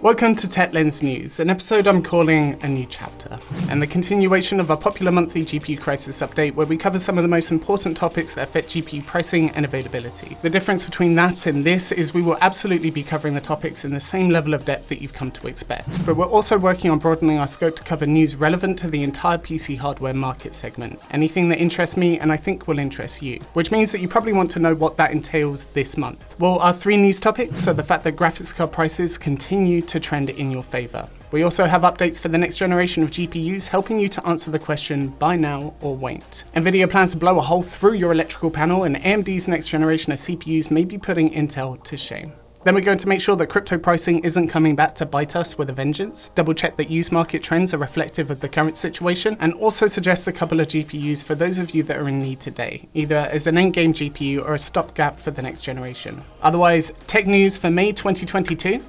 Welcome to TechLens News, an episode I'm calling A New Chapter, and the continuation of our popular monthly GPU crisis update where we cover some of the most important topics that affect GPU pricing and availability. The difference between that and this is we will absolutely be covering the topics in the same level of depth that you've come to expect, but we're also working on broadening our scope to cover news relevant to the entire PC hardware market segment, anything that interests me and I think will interest you, which means that you probably want to know what that entails this month. Well, our three news topics are the fact that graphics card prices continue to trend in your favor. We also have updates for the next generation of GPUs, helping you to answer the question, buy now or wait. Nvidia plans to blow a hole through your electrical panel, and AMD's next generation of CPUs may be putting Intel to shame. Then we're going to make sure that crypto pricing isn't coming back to bite us with a vengeance, double check that used market trends are reflective of the current situation, and also suggest a couple of GPUs for those of you that are in need today, either as an endgame GPU or a stopgap for the next generation. Otherwise, tech news for May 2022?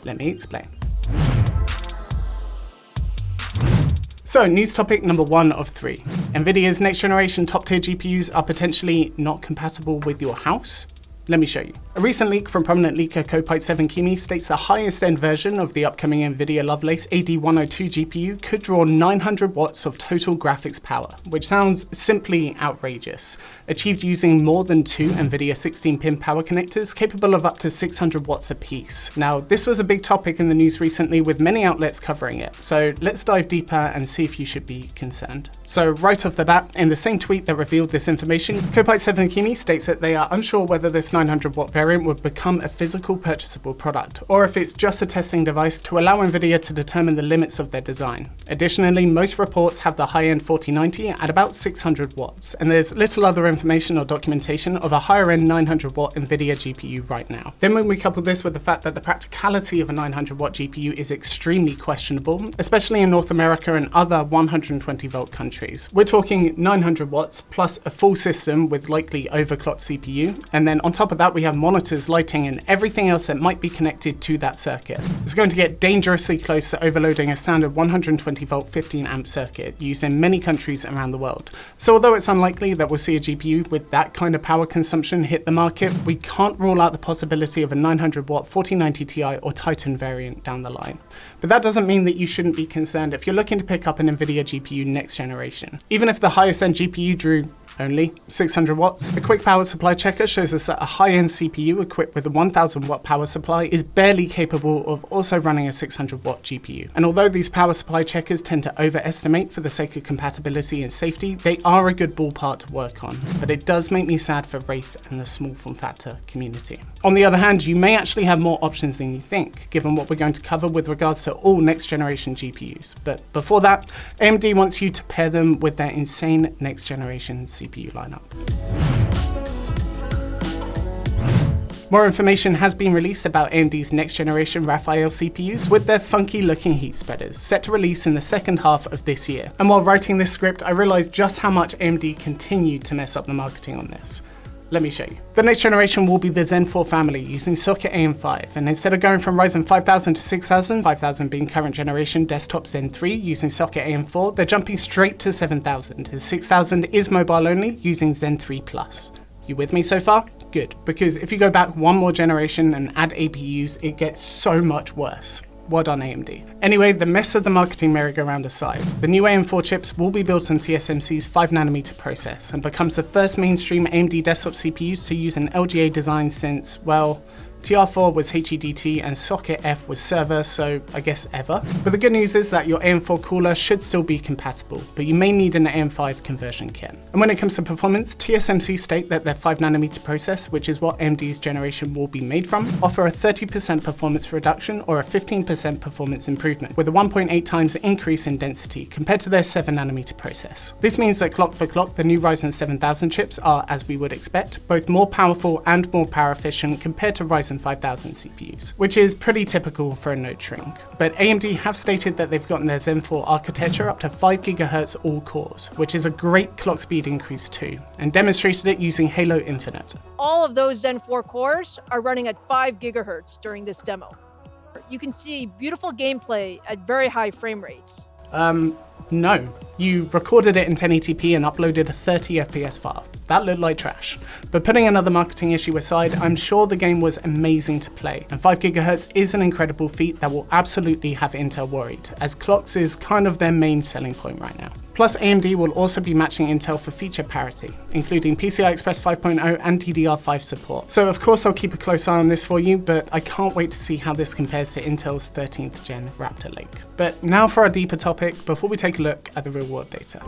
Let me explain. So, news topic number 1 of 3. Nvidia's next generation top tier GPUs are potentially not compatible with your house? Let me show you. A recent leak from prominent leaker Kopite7kimi states the highest end version of the upcoming Nvidia Lovelace AD102 GPU could draw 900 watts of total graphics power, which sounds simply outrageous, achieved using more than 2 Nvidia 16-pin power connectors capable of up to 600 watts apiece. Now, this was a big topic in the news recently with many outlets covering it, so let's dive deeper and see if you should be concerned. So right off the bat, in the same tweet that revealed this information, Kopite7kimi states that they are unsure whether this 900 watt variant would become a physical purchasable product, or if it's just a testing device to allow Nvidia to determine the limits of their design. Additionally, most reports have the high-end 4090 at about 600 watts, and there's little other information or documentation of a higher-end 900 watt Nvidia GPU right now. Then when we couple this with the fact that the practicality of a 900 watt GPU is extremely questionable, especially in North America and other 120 volt countries. We're talking 900 watts plus a full system with likely overclocked CPU, and then on top of that we have monitors, lighting, and everything else that might be connected to that circuit. It's going to get dangerously close to overloading a standard 120 volt 15 amp circuit used in many countries around the world. So although it's unlikely that we'll see a GPU with that kind of power consumption hit the market, we can't rule out the possibility of a 900 watt 4090 Ti or Titan variant down the line. But that doesn't mean that you shouldn't be concerned if you're looking to pick up an Nvidia GPU next generation. Even if the highest end GPU drew only 600 watts, a quick power supply checker shows us that a high-end CPU equipped with a 1000 watt power supply is barely capable of also running a 600 watt GPU. And although these power supply checkers tend to overestimate for the sake of compatibility and safety, they are a good ballpark to work on. But it does make me sad for Wraith and the small form factor community. On the other hand, you may actually have more options than you think, given what we're going to cover with regards to all next generation GPUs. But before that, AMD wants you to pair them with their insane next generation CPU lineup. More information has been released about AMD's next generation Raphael CPUs with their funky looking heat spreaders, set to release in the second half of this year. And while writing this script, I realized just how much AMD continued to mess up the marketing on this. Let me show you. The next generation will be the Zen 4 family using socket AM5, and instead of going from Ryzen 5000 to 6000, 5000 being current generation desktop Zen 3 using socket AM4, they're jumping straight to 7000, as 6000 is mobile only using Zen 3 Plus. You with me so far? Good, because if you go back one more generation and add APUs, it gets so much worse. Well done, AMD. Anyway, the mess of the marketing merry-go-round aside, the new AM4 chips will be built on TSMC's 5nm process and becomes the first mainstream AMD desktop CPUs to use an LGA design since, well, TR4 was HEDT and Socket F was server, so I guess ever. But the good news is that your AM4 cooler should still be compatible, but you may need an AM5 conversion kit. And when it comes to performance, TSMC state that their 5nm process, which is what AMD's generation will be made from, offer a 30% performance reduction or a 15% performance improvement, with a 1.8 times increase in density compared to their 7nm process. This means that clock for clock, the new Ryzen 7000 chips are, as we would expect, both more powerful and more power efficient compared to Ryzen 5000 CPUs, which is pretty typical for a node shrink. But AMD have stated that they've gotten their Zen 4 architecture up to 5 GHz all cores, which is a great clock speed increase too, and demonstrated it using Halo Infinite. All of those Zen 4 cores are running at 5 GHz during this demo. You can see beautiful gameplay at very high frame rates. No. You recorded it in 1080p and uploaded a 30 FPS file. That looked like trash. But putting another marketing issue aside, I'm sure the game was amazing to play, and 5 GHz is an incredible feat that will absolutely have Intel worried, as clocks is kind of their main selling point right now. Plus, AMD will also be matching Intel for feature parity, including PCI Express 5.0 and DDR5 support. So of course I'll keep a close eye on this for you, but I can't wait to see how this compares to Intel's 13th gen Raptor Lake. But now for our deeper topic, before we take a look at the real world data.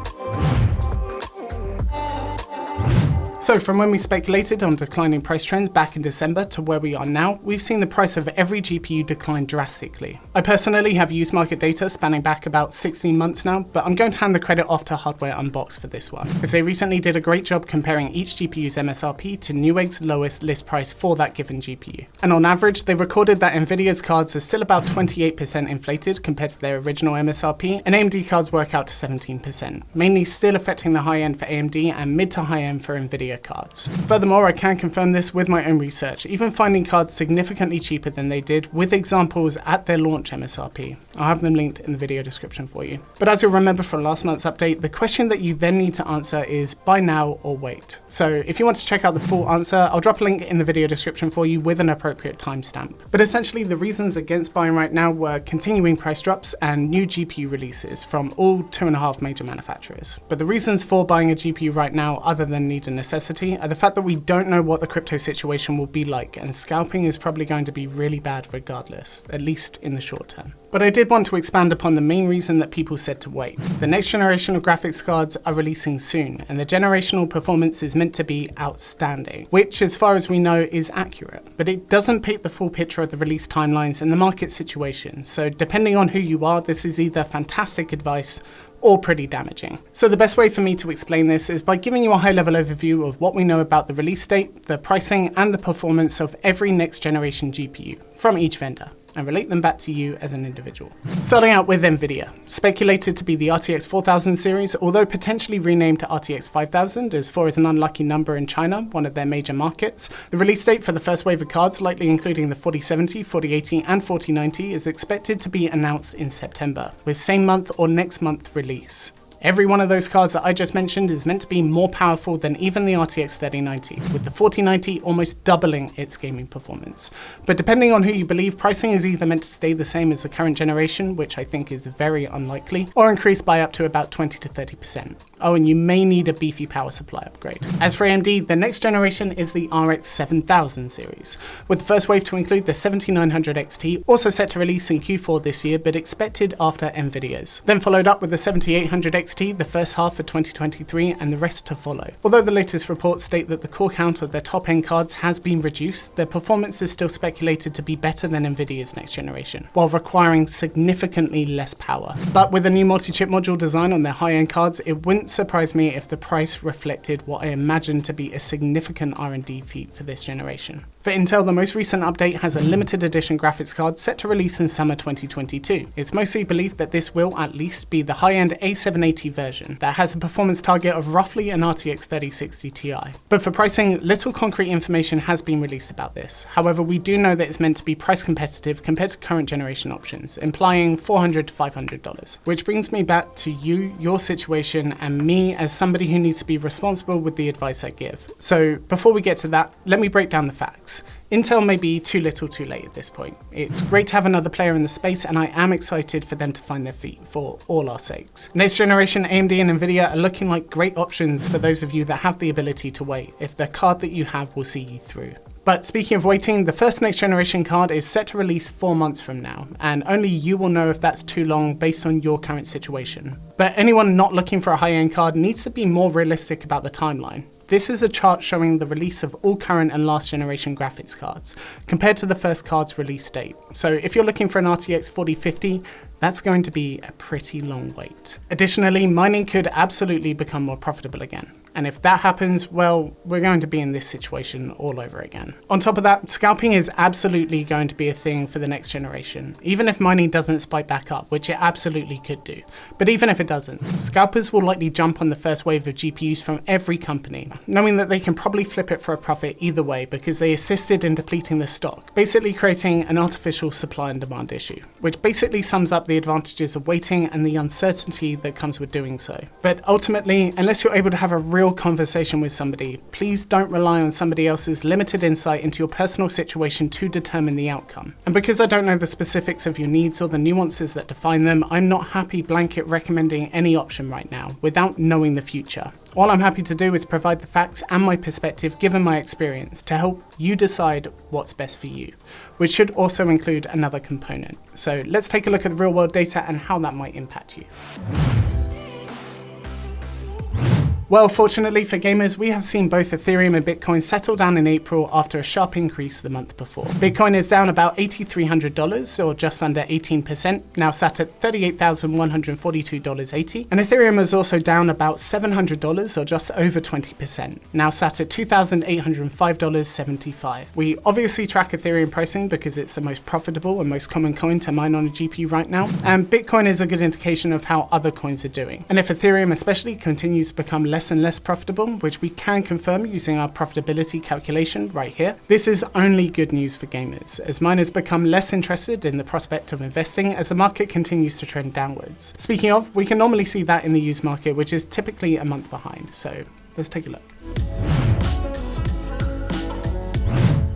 So from when we speculated on declining price trends back in December to where we are now, we've seen the price of every GPU decline drastically. I personally have used market data spanning back about 16 months now, but I'm going to hand the credit off to Hardware Unboxed for this one, as they recently did a great job comparing each GPU's MSRP to Newegg's lowest list price for that given GPU. And on average, they recorded that Nvidia's cards are still about 28% inflated compared to their original MSRP, and AMD cards work out to 17%, mainly still affecting the high end for AMD and mid to high end for Nvidia cards. Furthermore, I can confirm this with my own research, even finding cards significantly cheaper than they did, with examples at their launch MSRP. I'll have them linked in the video description for you. But as you'll remember from last month's update, the question that you then need to answer is buy now or wait. So if you want to check out the full answer, I'll drop a link in the video description for you with an appropriate timestamp. But essentially the reasons against buying right now were continuing price drops and new GPU releases from all 2.5 major manufacturers. But the reasons for buying a GPU right now, other than need and necessity, are the fact that we don't know what the crypto situation will be like, and scalping is probably going to be really bad regardless, at least in the short term. But I did want to expand upon the main reason that people said to wait. The next generation of graphics cards are releasing soon, and the generational performance is meant to be outstanding, which as far as we know is accurate. But it doesn't paint the full picture of the release timelines and the market situation, so depending on who you are, this is either fantastic advice or pretty damaging. So the best way for me to explain this is by giving you a high-level overview of what we know about the release date, the pricing, and the performance of every next generation GPU from each vendor, and relate them back to you as an individual. Starting out with Nvidia, speculated to be the RTX 4000 series, although potentially renamed to RTX 5000 as 4 is an unlucky number in China, one of their major markets. The release date for the first wave of cards, likely including the 4070, 4080 and 4090, is expected to be announced in September, with same month or next month release. Every one of those cards that I just mentioned is meant to be more powerful than even the RTX 3090, with the 4090 almost doubling its gaming performance. But depending on who you believe, pricing is either meant to stay the same as the current generation, which I think is very unlikely, or increase by up to about 20 to 30%. Oh, and you may need a beefy power supply upgrade. As for AMD, the next generation is the RX 7000 series, with the first wave to include the 7900 XT, also set to release in Q4 this year, but expected after Nvidia's. Then followed up with the 7800 XT, the first half of 2023, and the rest to follow. Although the latest reports state that the core count of their top-end cards has been reduced, their performance is still speculated to be better than Nvidia's next generation, while requiring significantly less power. But with a new multi-chip module design on their high-end cards, it wouldn't surprise me if the price reflected what I imagine to be a significant R&D feat for this generation. For Intel, the most recent update has a limited edition graphics card set to release in summer 2022. It's mostly believed that this will at least be the high-end A780 version that has a performance target of roughly an RTX 3060 Ti. But for pricing, little concrete information has been released about this. However, we do know that it's meant to be price competitive compared to current generation options, implying $400 to $500. Which brings me back to you, your situation, and me as somebody who needs to be responsible with the advice I give. So before we get to that, let me break down the facts. Intel may be too little too late at this point. It's great to have another player in the space, and I am excited for them to find their feet for all our sakes. Next generation AMD and Nvidia are looking like great options for those of you that have the ability to wait, if the card that you have will see you through. But speaking of waiting, the first next generation card is set to release 4 months from now, and only you will know if that's too long based on your current situation. But anyone not looking for a high-end card needs to be more realistic about the timeline. This is a chart showing the release of all current and last generation graphics cards, compared to the first card's release date. So if you're looking for an RTX 4050, that's going to be a pretty long wait. Additionally, mining could absolutely become more profitable again. And if that happens, well, we're going to be in this situation all over again. On top of that, scalping is absolutely going to be a thing for the next generation, even if mining doesn't spike back up, which it absolutely could do. But even if it doesn't, scalpers will likely jump on the first wave of GPUs from every company, knowing that they can probably flip it for a profit either way because they assisted in depleting the stock, basically creating an artificial supply and demand issue, which basically sums up the advantages of waiting and the uncertainty that comes with doing so. But ultimately, unless you're able to have a real conversation with somebody, please don't rely on somebody else's limited insight into your personal situation to determine the outcome. And because I don't know the specifics of your needs or the nuances that define them, I'm not happy blanket recommending any option right now without knowing the future. All I'm happy to do is provide the facts and my perspective given my experience to help you decide what's best for you, which should also include another component. So let's take a look at the real world data and how that might impact you. Well, fortunately for gamers, we have seen both Ethereum and Bitcoin settle down in April after a sharp increase the month before. Bitcoin is down about $8,300 or just under 18%, now sat at $38,142.80. And Ethereum is also down about $700 or just over 20%, now sat at $2,805.75. We obviously track Ethereum pricing because it's the most profitable and most common coin to mine on a GPU right now. And Bitcoin is a good indication of how other coins are doing. And if Ethereum especially continues to become less and less profitable, which we can confirm using our profitability calculation right here, this is only good news for gamers, as miners become less interested in the prospect of investing as the market continues to trend downwards. Speaking of, we can normally see that in the used market, which is typically a month behind, so let's take a look.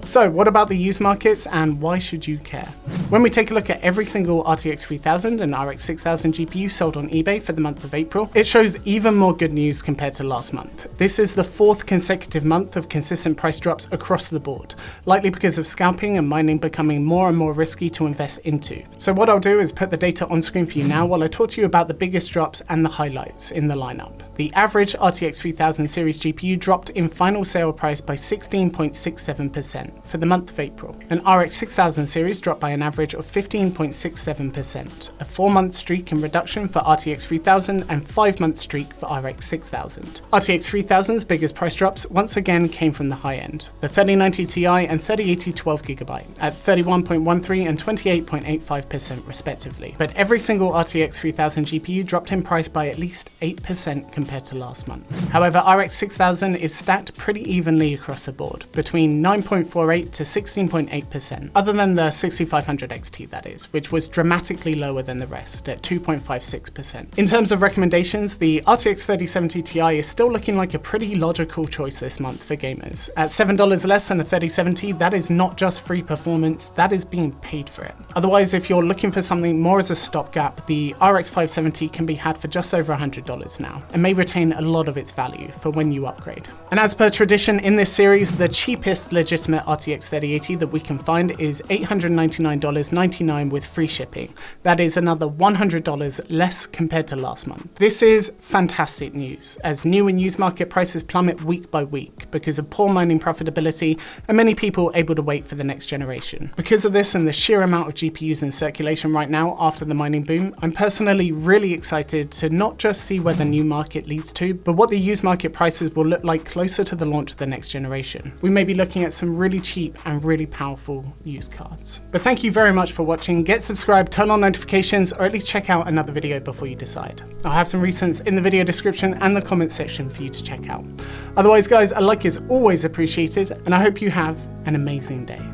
So what about the used markets and why should you care? When we take a look at every single RTX 3000 and RX 6000 GPU sold on eBay for the month of April, it shows even more good news compared to last month. This is the 4th consecutive month of consistent price drops across the board, likely because of scalping and mining becoming more and more risky to invest into. So what I'll do is put the data on screen for you now while I talk to you about the biggest drops and the highlights in the lineup. The average RTX 3000 series GPU dropped in final sale price by 16.67%. for the month of April. An RX 6000 series dropped by an average of 15.67%, a 4-month streak in reduction for RTX 3000 and 5-month streak for RX 6000. RTX 3000's biggest price drops once again came from the high end, the 3090 Ti and 3080 12GB at 31.13% and 28.85% respectively. But every single RTX 3000 GPU dropped in price by at least 8% compared to last month. However, RX 6000 is stacked pretty evenly across the board, between 9.48 to 16.8%, other than the 6500 XT that is, which was dramatically lower than the rest at 2.56%. In terms of recommendations, the RTX 3070 Ti is still looking like a pretty logical choice this month for gamers. At $7 less than a 3070, that is not just free performance, that is being paid for it. Otherwise, if you're looking for something more as a stopgap, the RX 570 can be had for just over $100 now, and may retain a lot of its value for when you upgrade. And as per tradition in this series, the cheapest legitimate RTX 3080 that we can find is $899.99 with free shipping. That is another $100 less compared to last month. This is fantastic news, as new and used market prices plummet week by week because of poor mining profitability and many people able to wait for the next generation. Because of this and the sheer amount of GPUs in circulation right now after the mining boom, I'm personally really excited to not just see where the new market leads to, but what the used market prices will look like closer to the launch of the next generation. We may be looking at some really cheap and really powerful used cards. But thank you very much for watching. Get subscribed, turn on notifications, or at least check out another video before you decide. I'll have some recents in the video description and the comment section for you to check out. Otherwise guys, a like is always appreciated, and I hope you have an amazing day.